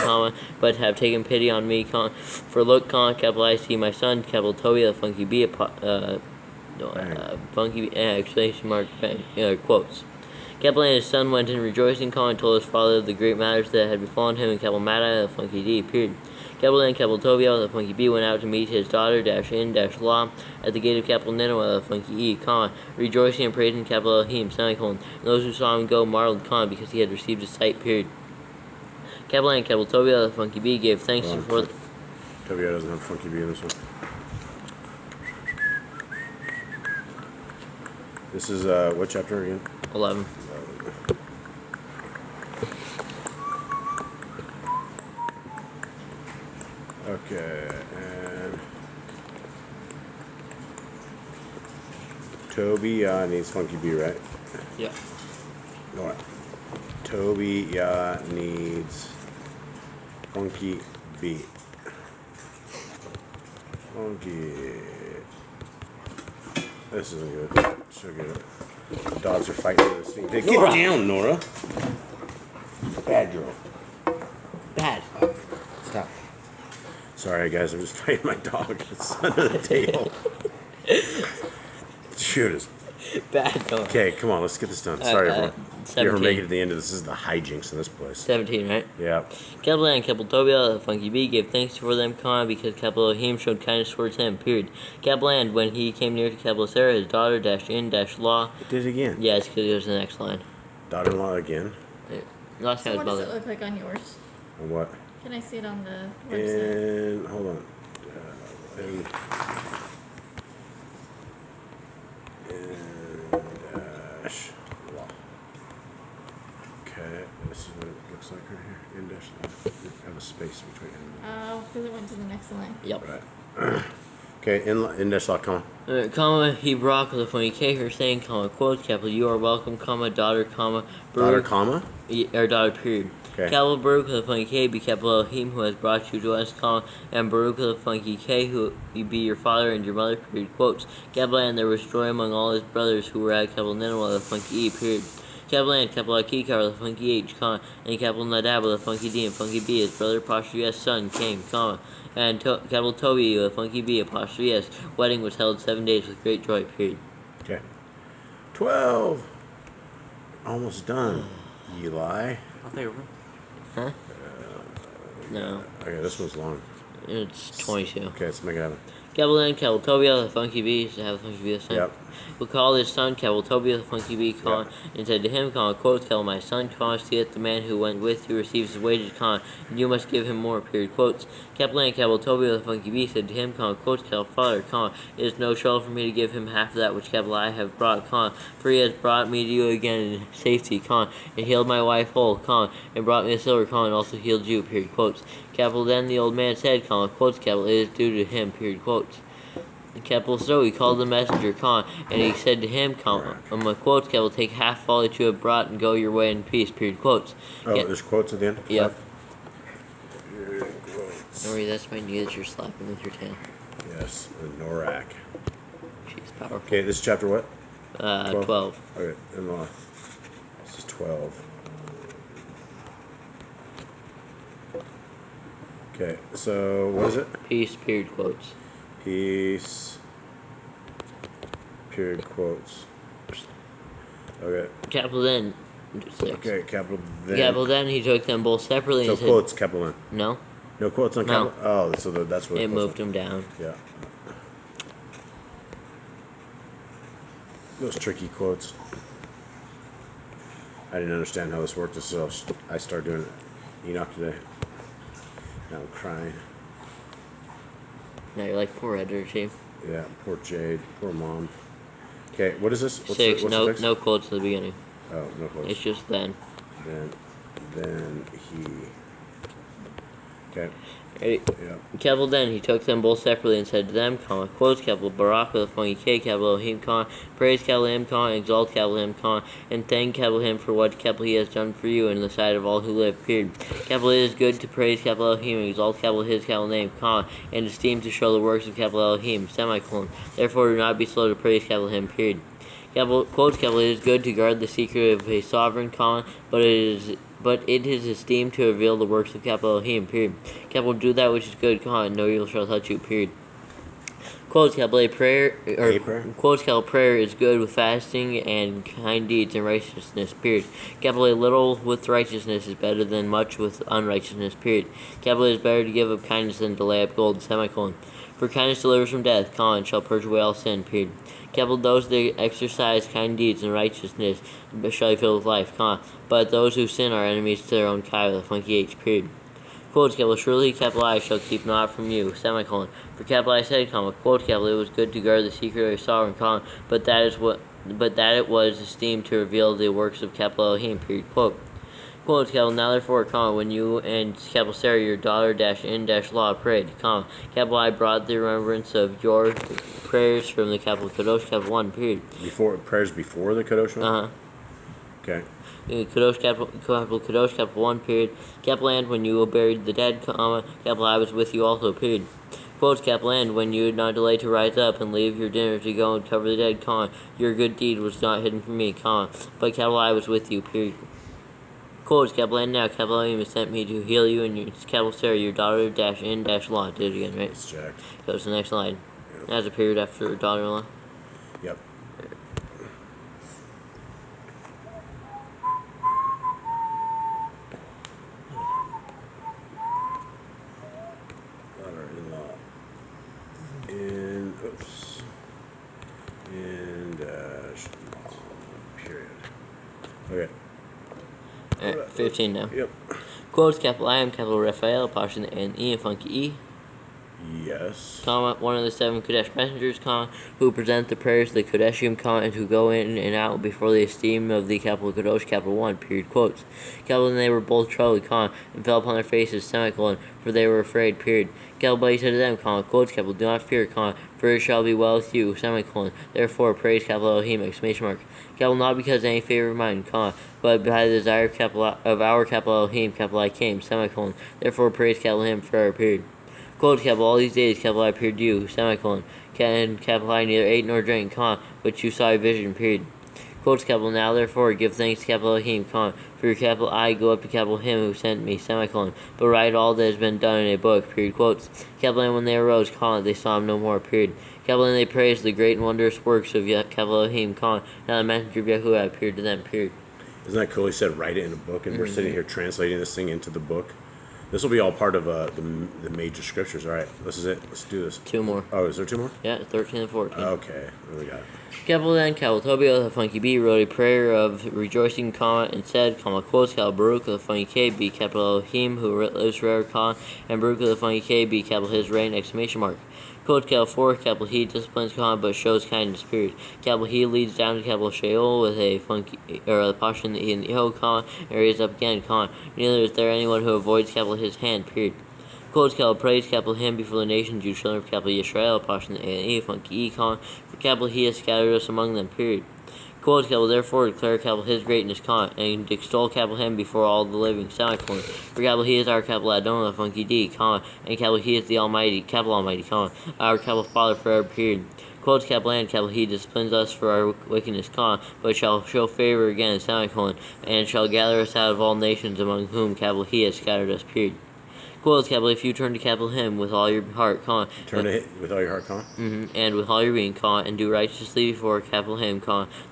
but have taken pity on me, for look, capital I see my son, capital TOвэл the funky be funky exclamation mark quotes. And his son went in rejoicing, and told his father of the great matters that had befallen him, and capital Mada the funky D, period. And capital TOвэл the funky B went out to meet his daughter, -in-law, at the gate of capital Nineveh the funky E, rejoicing and praising capital Elohim, semicolon. And those who saw him go marveled, because he had received his sight, period. And capital TOвэл the funky B gave thanks for. Tobiah doesn't have funky B in this one. This is what chapter again? 11. Okay, and Tobiah needs funky B, right? Yeah. What? Tobiah needs funky B. Funky. This isn't good. She'll get it. The dogs are fighting for this thing. Get down, Nora. Bad girl. Bad. Stop. Sorry, guys. I'm just fighting my dog. It's under the table. Shoot us. Bad dog. Okay, come on. Let's get this done. Sorry, everyone. If you ever 17. make it to the end of this, is the hijinks in this place. 17, right? Yeah. And capital TOBIAH, the funky B, gave thanks for them, because capital Elohim showed kindness towards him, period. And when he came near to capital Sarah, his daughter, -in-law. It did it again. Yeah, it's because it was the next line. Daughter-in-law again. Last time So it what was does it mother. look like on yours? And what? Can I see it on the website? And hold on. And dash law. Okay, this is what it looks like right here. In dash law. Have a space between them. Oh, because it went to the next line. Yep. Right. Okay, in dash law, come on. He brought the funny K, her saying, quotes, capital, you are welcome, daughter, Daughter, Baruch, comma? or daughter, period. Okay. Capital Baruch the funky K be capital Elohim who has brought you to us, and Baruch the funky K who be your father and your mother, period, quotes. And there was joy among all his brothers who were at capital Nineveh the funky E, period. And capital Akikar the funky H, and capital Nadab the funky D and funky B, his brother apostrophe S son came, and capital Toby the funky B apostrophe S wedding was held 7 days with great joy, period. Okay. 12. Almost done. Eli. Huh? No, Okay, this one's long. it's 22. Okay, let's make it happen. Capital TOBIAH, the funky bee, used to have the funky bee this time. Yep. Who called his son, capital TOBIAH, the funky bee, and said to him, quotes, my son, seeth the man who went with you receives his wages, and you must give him more, period, quotes. Capital TOBIAH, the funky bee, said to him, quotes, father, it is no trouble for me to give him half of that which capital I have brought, for he has brought me to you again in safety, and healed my wife whole, and brought me a silver, and also healed you, period, quotes. Then the old man said, quotes, it is due to him, period, quotes. So he called the messenger, and he said to him, quotes, take half of all that you have brought and go your way in peace, period, quotes. Oh, there's quotes at the end? Yep. Quotes. Nori, that's my knee that you're slapping with your tail. Yes, the Norak. She's powerful. Okay, this is chapter what? 12. Okay, in law. This is 12. Okay, so what is it? Peace, period, quotes. Peace. Period quotes. Okay. Then. 6. Okay, capital then. Then he took them both separately So and said, quotes, capital N. no, No quotes on No. capital. Oh, so that's what it moved him down. Yeah. Those tricky quotes. I didn't understand how this worked, so I started doing it. Enoch today. Now I'm crying. Now you're like, poor editor chief. Yeah, poor Jade, poor mom. Okay, what is this? What's 6. the No, fix? no quotes at the beginning. Oh, no quotes. It's just then. Then Then he. Okay. Ready? Yeah. Capital then he took them both separately and said to them, quotes capital Barak with a funky K, capital Elohim, praise capital him, exalt capital him, and thank capital him for what capital he has done for you in the sight of all who live, period. Capital it is good to praise capital Elohim, exalt capital his capital name, and esteem to show the works of capital Elohim, semicolon. Therefore do not be slow to praise capital him, period. Capital, quotes capital it is good to guard the secret of a sovereign, but it is esteemed to reveal the works of capital Elohim, period. Capital do that which is good, no evil shall touch you, period. Quotes capital A prayer, or quotes capital prayer is good with fasting and kind deeds and righteousness, period. Capital A little with righteousness is better than much with unrighteousness, period. Capital A is better to give up kindness than to lay up gold, semicolon. For kindness delivers from death, and shall purge away all sin, period. Capital those that exercise kind deeds and righteousness shall be filled with life, but those who sin are enemies to their own kind, with a funky H, period. Quotes capital surely capital I shall keep not from you, semicolon. For capital I said, quotes capital it was good to guard the secret of a sovereign, but that it was esteemed to reveal the works of capital Elohim, period. Quotes capital now therefore, when you and capital Sarah your daughter in law prayed, capital I brought the remembrance of your prayers from the capital Kadosh capital 1, period. Prayers before the Kadosh one? Okay. Kadosh capital 1, period. Capital and when you buried the dead, capital I was with you also, period. Quotes capital and when you did not delay to rise up and leave your dinner to go and cover the dead, your good deed was not hidden from me, but capital I was with you, period. Quotes capital and now capital Elohim has sent me to heal you and your capital Sarah your daughter in law. Did it again, right? It's jacked. Goes to the next slide. Has a period after daughter-in-law. Yep. Daughter-in-law. And period. Okay. Alright, 15 now. Yep. Quotes capital I am capital Raphael, Passion and E and funky E. Yes. One of the 7 Kodesh messengers, who present the prayers of the Kodeshim, and who go in and out before the esteem of the capital Kadosh, capital 1, period. Quotes. Capital and they were both troubled, and fell upon their faces, semicolon, for they were afraid, period. Capital he said to them, quotes, capital, do not fear, for it shall be well with you, semicolon. Therefore praise capital Elohim, exclamation mark. Capital not because of any favor of mine, but by the desire of our capital Elohim, capital I came, semicolon. Therefore praise capital him forever, period. Quotes capital all these days capital I appeared to you, semicolon. And capital I neither ate nor drank, but you saw a vision, period. Quotes capital now therefore give thanks to capital Elohim, for your capital I go up to capital him who sent me, semicolon. But write all that has been done in a book, period. Quotes. Capital and when they arose, they saw him no more, period. Capital and they praised the great and wondrous works of capital Elohim, now the messenger of Yahuwah appeared to them, period. Isn't that cool? He said write it in a book, and we're sitting here translating this thing into the book. This will be all part of the major scriptures. All right, this is it. Let's do this. 2 more. Oh, is there 2 more? Yeah, 13 and 14. Okay, what do we got? Capital then, capital TOבל, the funky B, wrote a prayer of rejoicing, and said, quotes, capital Baruch, the funky K, B, capital Elohim, who lives forever, and Baruch, the funky K, B, capital his reign, exclamation mark. Quote capital 4, capital he disciplines, but shows kindness, period. Capital he leads down to capital Sheol with a funky, or the passion in the O, and raises up again, neither is there anyone who avoids capital his hand, period. Quotes capital praise capital him before the nations, you children of capital Yisrael, passion in E, funky E, for capital he has scattered us among them, period. Quotes capital therefore declare capital his greatness, and extol capital him before all the living, semicolon. For capital he is our capital Adonai, funky D, and capital he is the Almighty, capital Almighty, our capital Father forever, period. Quotes capital and capital he disciplines us for our wickedness, but shall show favor again, semicolon, and shall gather us out of all nations among whom capital he has scattered us, period. Quotes capital if you turn to capital him with all your heart, Turn to it with all your heart, and with all your being, and do righteously before capital him,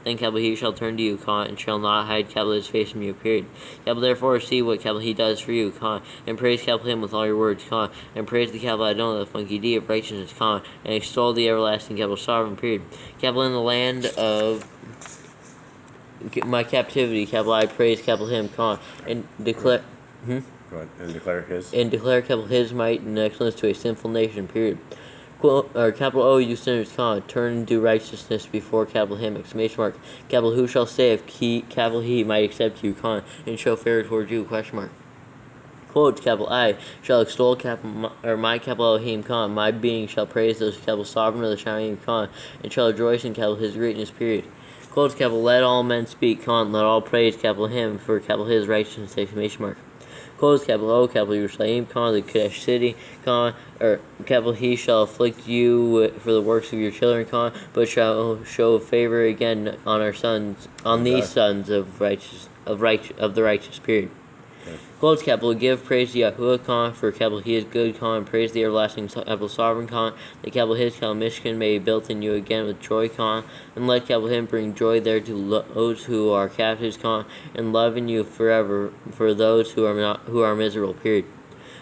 then capital he shall turn to you, and shall not hide capital his face from you, period. Capital therefore see what capital he does for you, and praise capital him with all your words, and praise the capital Adonai, the funky D of righteousness, and extol the everlasting capital sovereign, period. Capital in the land of my captivity, capital I praise capital him, and declare. Go ahead and declare his. And declare capital his might and excellence to a sinful nation, period. Quote, or capital O, you sinners, comma, turn and do righteousness before capital him, exclamation mark. Capital who shall say if capital he might accept you, comma, and show favor toward you, question mark. Quote, capital I shall extol my capital Elohim, comma, my being shall praise those capital sovereign of the Shalom, comma, and shall rejoice in capital his greatness, period. Quote, capital let all men speak, comma, let all praise capital him for capital his righteousness, exclamation mark. Quote, capital O, capital Yerushalayim, comma, the Kadesh city, comma, or capital he shall afflict you for the works of your children, comma, but shall show favor again on our sons, on these sons of the righteous, period. Okay. Quotes, capital give praise to Yahuwah, comma, for capital he is good, comma, and praise the everlasting capital sovereign, comma, the capital his capital Mishkan may be built in you again with joy, comma, and let capital him bring joy there to those who are captives, comma, and love in you forever for those who are miserable, period.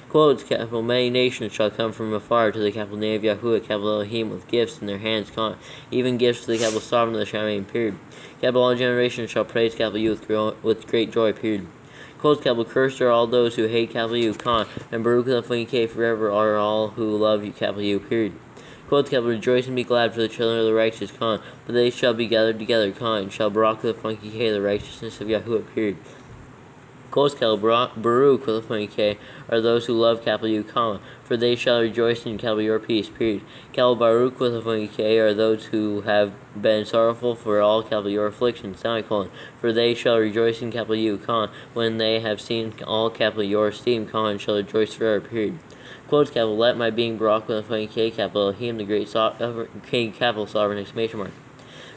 Quotes, capital many nations shall come from afar to the capital name of Yahuwah, capital Elohim, with gifts in their hands, comma, even gifts to the capital sovereign of the Shalom, period. Capital all generations shall praise capital you with great joy, period. Quotes, capital cursed are all those who hate capital you, comma, and Baruch the forever are all who love you, capital you, period. Quotes, capital rejoice and be glad for the children of the righteous, comma, for they shall be gathered together, comma, and shall Baruch the the righteousness of Yahuwah, period. Quotes, capital Baruch with the are those who love capital you, comma, for they shall rejoice in capital your peace, period. Capital Baruch with the are those who have been sorrowful for all capital your afflictions, semicolon, for they shall rejoice in capital you, comma, when they have seen all capital your esteem, comma, and shall rejoice forever, period. Quotes, capital let my being Baruch with the capital Elohim, the great King, capital sovereign, exclamation mark.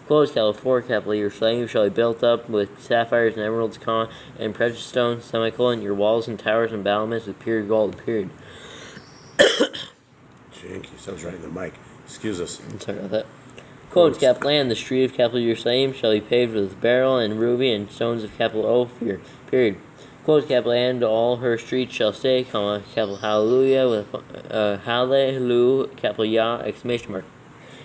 Quotes, capital 4, capital Yerushalayim shall be built up with sapphires and emeralds, comma, and precious stones, semicolon, your walls and towers and battlements with pure gold, period. Janky, sounds right in the mic. Excuse us. I'm sorry about that. Quotes, capital land, the street of capital Yerushalayim shall be paved with beryl and ruby and stones of capital Ophir, period. Quotes, capital and all her streets shall say, comma, capital hallelujah with hallelujah, capital Yah, exclamation mark.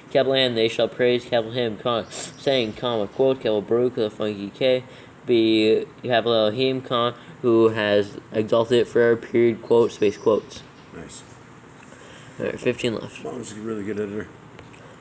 Capital and they shall praise capital him, comma, saying, comma, quote, capital Baruch with a be capital Elohim, comma, who has exalted it forever, period, quote, space quotes. Nice. Alright, 15 left. Mom's a really good editor.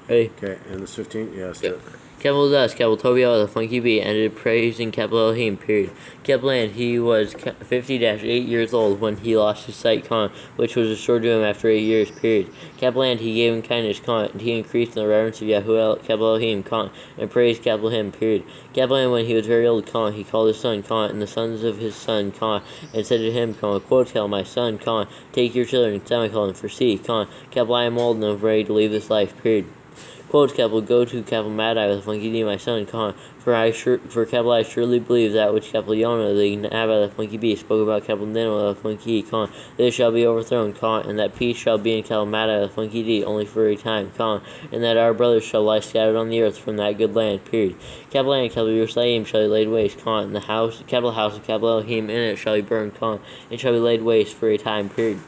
Ready? Okay, and this 15? Yeah, let's do it. Capital Dust, capital TOבל, the funky bee, ended praising capital Elohim, period. Capital Land, he was 50-8 years old when he lost his sight, comma, which was restored to him after 8 years, period. Capital Land, he gave him kindness, comma, and he increased in the reverence of Yahuwah, capital Elohim, comma, and praised capital him, period. Capital Land, when he was very old, comma, he called his son, comma, and the sons of his son, comma, and said to him, comma, quote, capital, my son, comma, take your children, semicolon, for see, comma, capital, I am old and am ready to leave this life, period. Quotes, capital go to capital Madai with funky D, my son, comma, for capital I surely believe that which capital Yonah the Nabba the funky B spoke about capital Nineveh the funky E, comma, this shall be overthrown, comma, and that peace shall be in capital Madai the funky D only for a time, comma, and that our brothers shall lie scattered on the earth from that good land, period. Capital land, capital Yerushalayim shall be laid waste, comma, and the house of capital Elohim in it shall be burned, comma, and shall be laid waste for a time, period.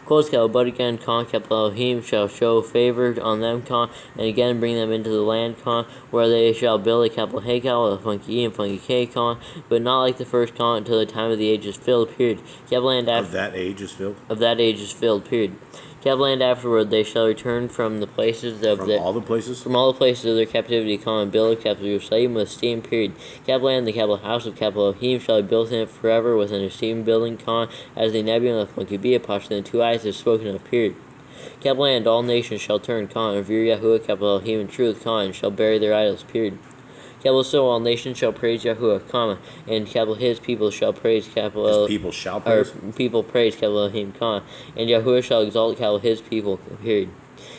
Quotes, capital, but again, comma, capital Elohim shall show favor on them, comma, and again bring them into the land, comma, where they shall build a capital Hakel with a funky E and funky K, comma, but not like the first, comma, until the time of the age is filled, period. Capital land after Of that age is filled? Of that age is filled, period. Capital land afterward they shall return from the places of From all the places? From all the places of their captivity, comma, and build capital Yerushalayim with esteem, period. Capital land, the capital house of capital Elohim shall be built in it forever with an esteemed building, comma, as the nebulum of funky be apostrophe and 2 eyes is spoken of, period. Capital land, all nations shall turn, comma, and revere Yahuwah, capital Elohim in truth, comma, and shall bury their idols, period. Capital so all nations shall praise Yahuwah, comma, and capital his people shall praise capital His people shall praise? Or people praise capital Elohim, comma, and Yahuwah shall exalt capital his people, period.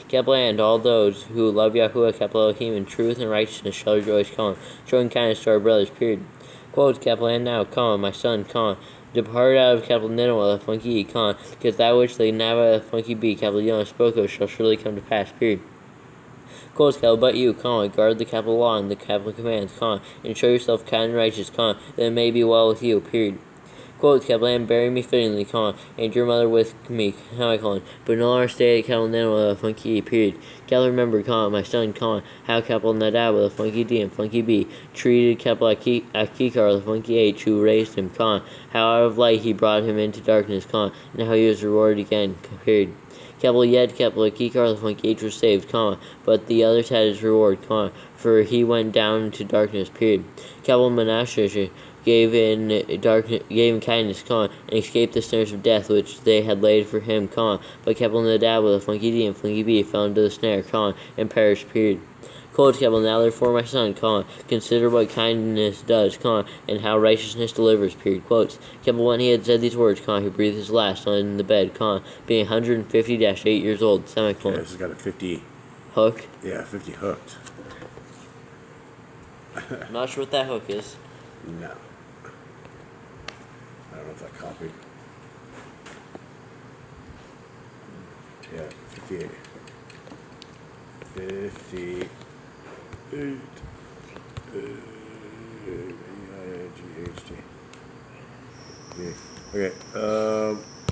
Capital and all those who love Yahuwah, capital Elohim in truth and righteousness shall rejoice, comma, showing kindness to our brothers, period. Quotes, capital and now, comma, my son, comma, depart out of capital Nineveh, the funky E, comma, because that which the Nabba, the funky B, capital Yonah spoke of shall surely come to pass, period. Quotes, capital, but you, comma, guard the capital law and the capital commands, comma, and show yourself kind and righteous, comma, that it may be well with you, period. Quotes, capital, and bury me fittingly, comma, and your mother with me, semicolon, but no longer stay at capital Nineveh, the funky E, period. Capital remember, comma, my son, comma, how capital Nadab, the funky D and funky B, treated capital Akikar, the funky H, who raised him, comma, how out of light he brought him into darkness, comma, and how he was rewarded again, period. Capital Yed, capital Kikar, the funky H was saved, comma, but the others had his reward, comma, for he went down into darkness, period. Capital Menashe gave in kindness, comma, and escaped the snares of death which they had laid for him, comma, but capital Nadab with a funky D and funky B fell into the snare, comma, and perished, period. Quotes, capital, now therefore, my son, comma, consider what kindness does, comma, and how righteousness delivers, period. Quotes, capital, when he had said these words, comma, he breathed his last on the bed, comma, being 150-8 years old, semicolon. Yeah, this has got a 50. Hook. Yeah, 50 hooked. I'm not sure what that hook is. No. I don't know if I copied. Yeah, 58. 58. Okay,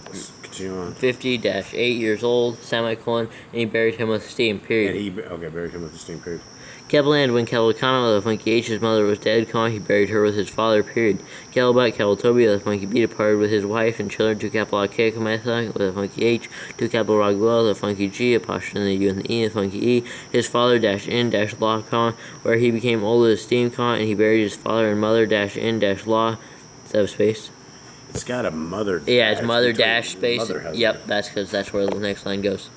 let's continue on. 50-8 years old, semicolon, and he buried him with esteem, period. And buried him with the steam period. Kebeland, when Kelakana, the funky H, his mother was dead, comma, he buried her with his father, period. Kelabut, Toby, the funky B, departed with his wife and children to capital Kakamethak, with the funky H, to capital Raguel, the funky G, apostrophe in the U and the E, the funky E, his father, -in-law, comma, where he became old with esteem, comma, and he buried his father and mother, -in-law, space. It's got a mother. Yeah, it's mother dash space. Mother has Yep, it. that's because that's where the next line goes.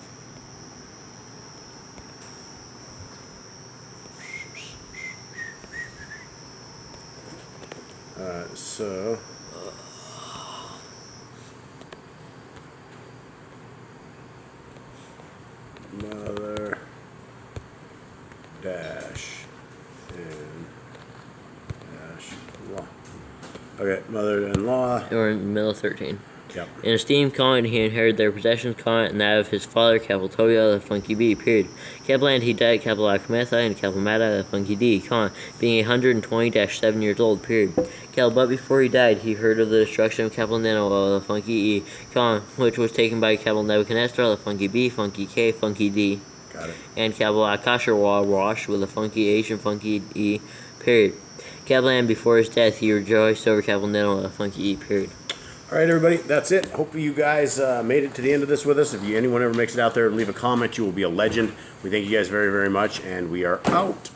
So. Mother dash in dash law. Okay, mother-in-law. Or in the middle of 13. Yep. In esteem, comma, and he inherited their possessions, comma, and that of his father, capital Toya, the funky B, period. Capital he died, capital Akmetha, and capital Mata, the funky D, comma, being 120-7 years old, period. Capital, but before he died, he heard of the destruction of capital Nenoah, the funky E, comma, which was taken by capital Nebuchadnezzar, the funky B, funky K, funky D. Got it. And capital Akasha Wash with a funky H and funky E, period. Capital, before his death, he rejoiced over capital Nenoah, the funky E, period. All right, everybody, that's it. Hopefully you guys made it to the end of this with us. If anyone ever makes it out there, leave a comment. You will be a legend. We thank you guys very, very much, and we are out.